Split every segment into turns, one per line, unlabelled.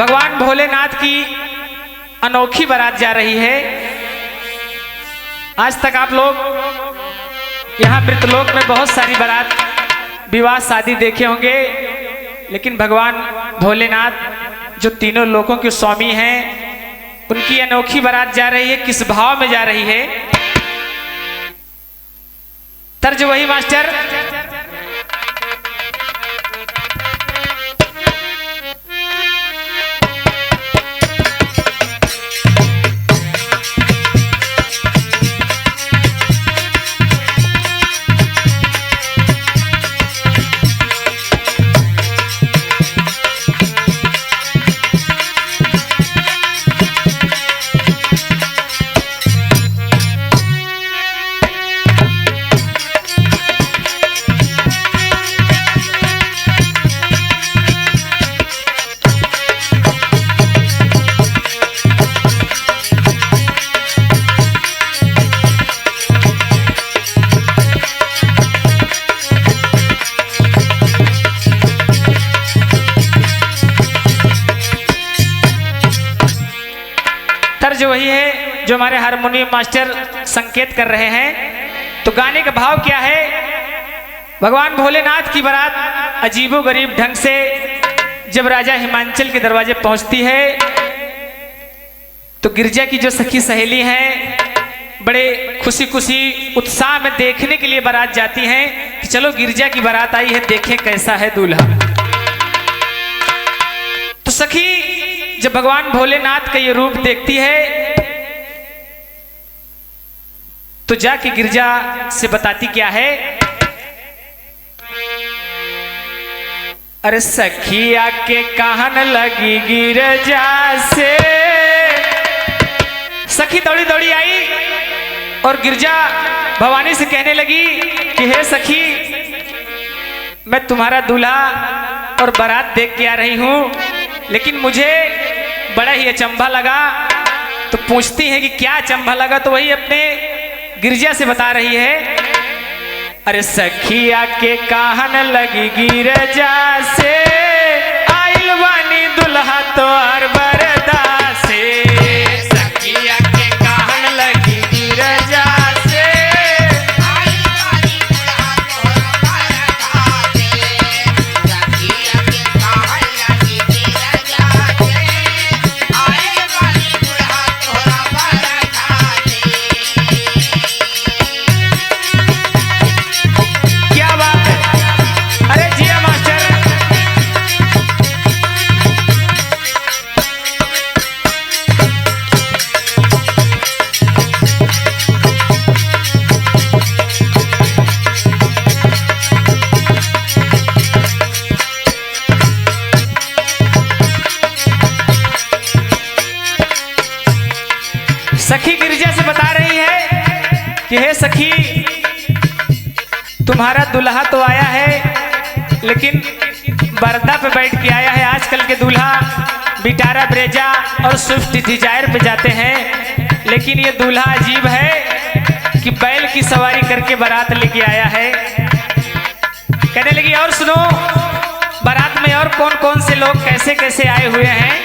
भगवान भोलेनाथ की अनोखी बारात जा रही है। आज तक आप लोग यहाँ मृतलोक में बहुत सारी बारात विवाह शादी देखे होंगे, लेकिन भगवान भोलेनाथ जो तीनों लोकों के स्वामी हैं, उनकी अनोखी बारात जा रही है। किस भाव में जा रही है? तर्ज वही मास्टर। तर्ज वही है जो हमारे हारमोनियम मास्टर संकेत कर रहे हैं। तो गाने का भाव क्या है? भगवान भोलेनाथ की बारात अजीबोगरीब ढंग से जब राजा हिमांचल के दरवाजे पहुंचती है, तो गिरजा की जो सखी सहेली हैं बड़े खुशी खुशी उत्साह में देखने के लिए बारात जाती हैं कि चलो गिरजा की बारात आई है, देखें कैसा है दूल्हा। तो सखी जब भगवान भोलेनाथ का ये रूप देखती है, तो जाके गिरजा से बताती क्या है? अरे सखिया के कहन लगी गिरजा से। सखी दौड़ी दौड़ी आई और गिरजा भवानी से कहने लगी कि हे सखी, मैं तुम्हारा दूल्हा और बारात देख के आ रही हूं, लेकिन मुझे बड़ा ही अचंभा लगा। तो पूछती है कि क्या अचंभा लगा? तो वही अपने गिरजा से बता रही है। अरे सखिया के कहन लगी गिरजा से, आइल बानी दुल्हा तो हर बरदा से। सखिया के कहन लगी गिरजा से, आइल बानी दुल्हा तो हर बरदा से। सखिया के कहन लगी गिरजा से, आइल बानी दुल्हा तो हर बरदा से। क्या बात है? अरे जिया मास्टर। सखी गिरजा से बता रही है कि हे सखी, तुम्हारा दुल्हा तो आया है, लेकिन बरदा पे बैठ के आया है। आजकल के दूल्हा बिटारा ब्रेजा और स्विफ्ट डिजायर पे जाते हैं, लेकिन ये दूल्हा अजीब है कि बैल की सवारी करके बारात लेके आया है। कहने लगी और सुनो, बारात में और कौन कौन से लोग कैसे कैसे आए हुए हैं?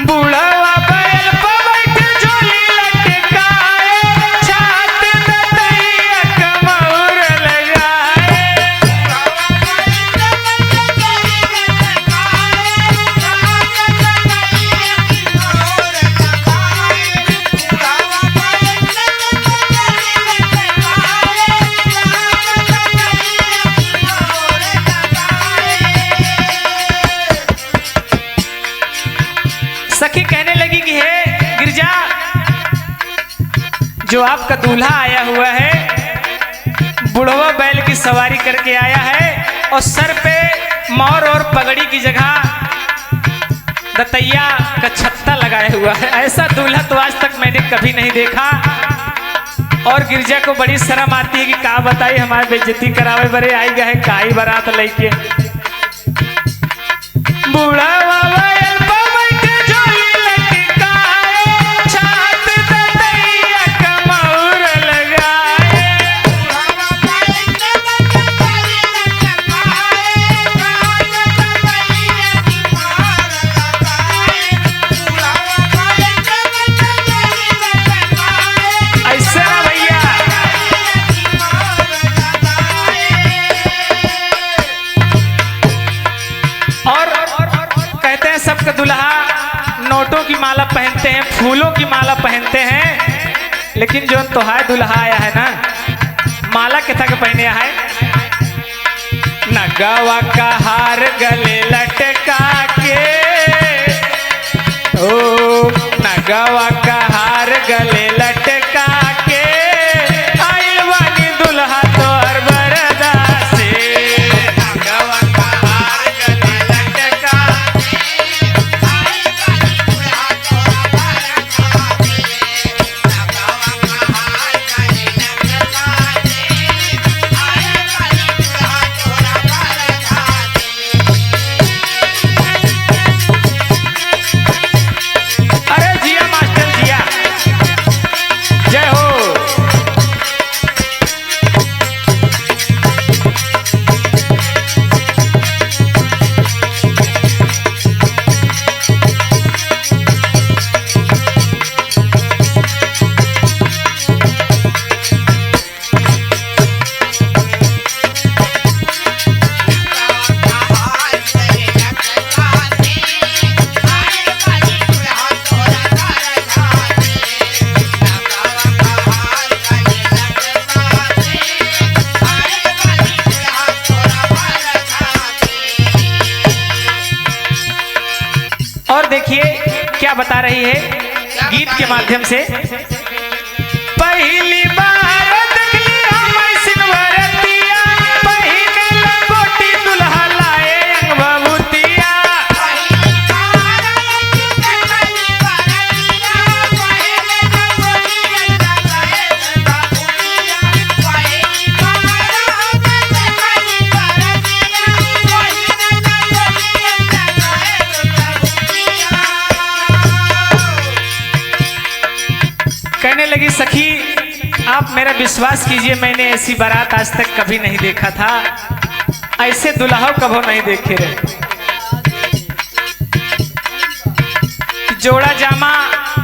बूढ़ा बैल पे बैठे झोली लटकाए, छात दतैया कमौर लगाए। सखी कहने लगी कि हे गिरजा, जो आपका दूल्हा आया हुआ है, बुढ़वा बैल की सवारी करके आया है और सर पे मोर और पगड़ी की जगह दतैया का छत्ता लगाया हुआ है। ऐसा दूल्हा तो आज तक मैंने कभी नहीं देखा। और गिरजा को बड़ी शर्म आती है कि का बताई, हमारे बेइज्जती करावे बरे आई गए काई बारात लेके। बूढ़ा बैल पे बैठे झोली लटकाए, छात दतैया कमौर लगाए। की माला पहनते हैं, फूलों की माला पहनते हैं, लेकिन जो तोहार दुल्हा आया है ना, माला कितना के पहने है? नगवा का हार गले लटका के, ओ नगवा का हार गले लटका के, आइल वाली दुल्हा तोर बरदा से। नगवा का हार गले लटका और देखिए क्या बता रही है गीत के माध्यम से। पहली बार देखली हम सिंवरतिया, पहिने लंगोटी दुल्हा लाए अंगबबूतिया। कहने लगी सखी, आप मेरा विश्वास कीजिए, मैंने ऐसी बारात आज तक कभी नहीं देखा था, ऐसे दुल्हा कभी नहीं देखे रहे। जोड़ा जामा,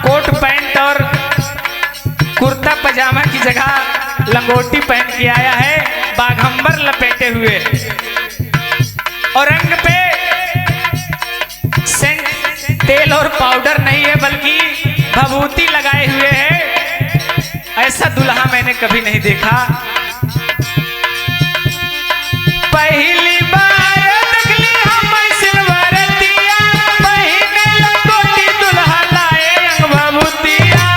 कोट पैंट और कुर्ता पजामा की जगह लंगोटी पहन के आया है, बाघंबर लपेटे हुए, और रंग पे सेंट, तेल और पाउडर नहीं है बल्कि भभूति लगाए हुए है। ऐसा दुल्हा मैंने कभी नहीं देखा। पहली बार देखली हम सिंवरतिया, पहिने लंगोटी दुल्हा लाए अंगबबूतिया।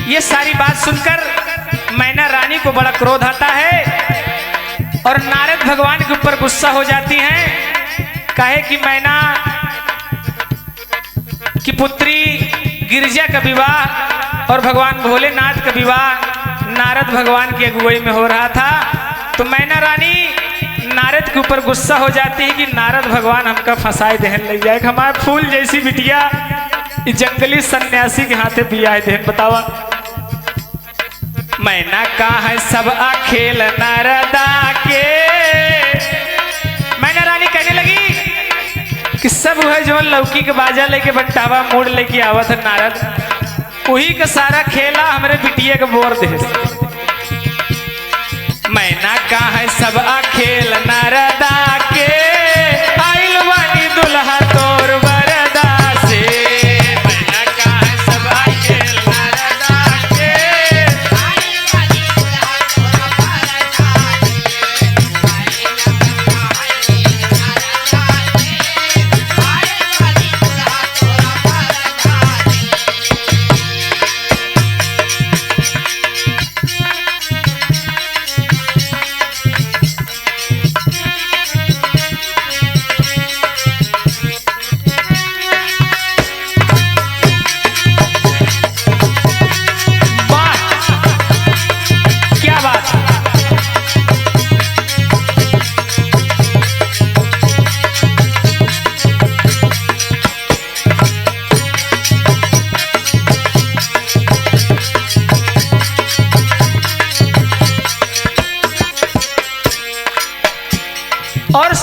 ये सारी बात सुनकर मैना रानी को बड़ा क्रोध आता है और नारद भगवान के ऊपर गुस्सा हो जाती हैं। कहे कि मैना की पुत्री गिरिजा का विवाह और भगवान भोलेनाथ का विवाह नारद भगवान की अगुवाई में हो रहा था, तो मैना रानी नारद के ऊपर गुस्सा हो जाती है कि नारद भगवान हमका फंसाए दहन ले जाए, हमारे फूल जैसी बिटिया जंगली सन्यासी के हाथे पिया दहन। बतावा मैना का है सब खेल नारदा के। मैना रानी कहने लगी कि सब है जो लौकी के बाजा लेके बंटावा मोड़ लेके आवत है नारद, वही का सारा खेला हमारे बिटिया के बोर दे। मैना का है सब खेल नारदा के, आइल वाली दुल्हा तोर बरदा से। मैना का है सब खेल नारदा के,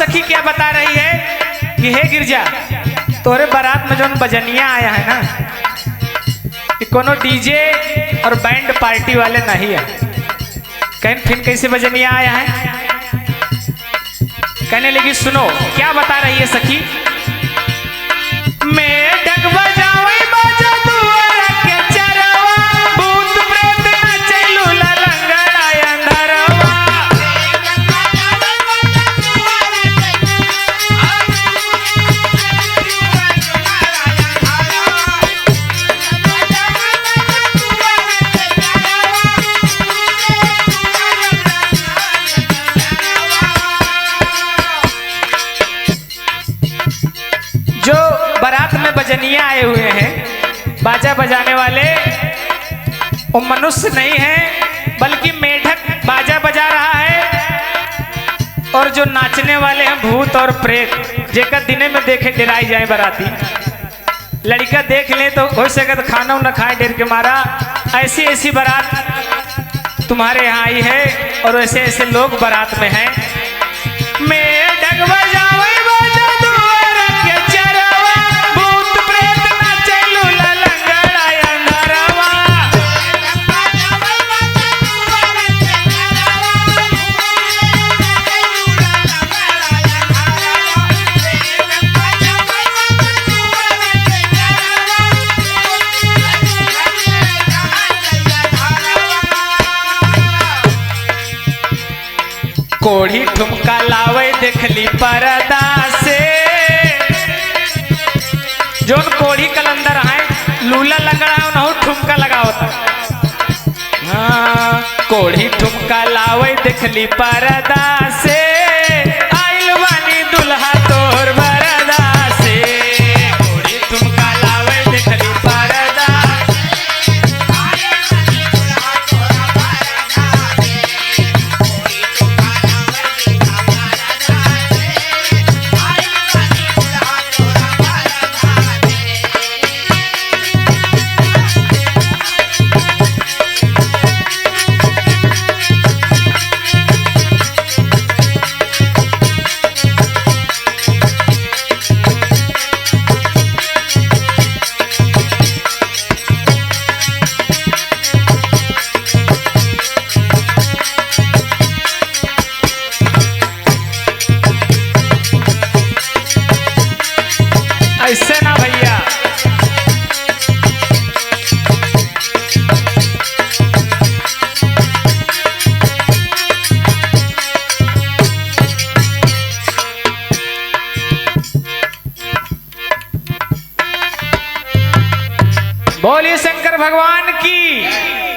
सखी क्या बता रही है कि हे गिरजा, तोरे बारात में जो बजनिया आया है ना, कि कोनो डीजे और बैंड पार्टी वाले नहीं है। कहीं फिर कैसे बजनिया आया है? कहने लगी सुनो क्या बता रही है सखी। मैं ढक बजावे बाजा दुआर के चरवा, भूत प्रेत नाचे लूला लंगड़ा अंधरवा। जो बारात में बजनिया आए हुए हैं, बाजा बजाने वाले, वो मनुष्य नहीं है बल्कि मेढक बाजा बजा रहा है। और जो नाचने वाले हैं भूत और प्रेत, जेकर दिने में देखे डराई जाए बाराती। लड़का देख ले तो हो सके तो खाना न खाए डर के मारा। ऐसी ऐसी बारात तुम्हारे यहाँ आई है और ऐसे ऐसे लोग बारात में हैं। मेढक बजावे बाजा दुआर के चरवा, भूत प्रेत नाचे लूला लंगड़ा अंधरवा। कोढ़ी ठुमका लावे देखली परदा से, जोन कोढ़ी कलंदर है लूला लंगड़ा है उन्हों ठुमका लगावता। हाँ कोढ़ी ठुमका लावे देखली परदा से, आइल बानी दुल्हा तोर बरदा से। कोढ़ी ठुमका लावे देखली परदा, ऐसे ना भैया। बोलिए शंकर भगवान की।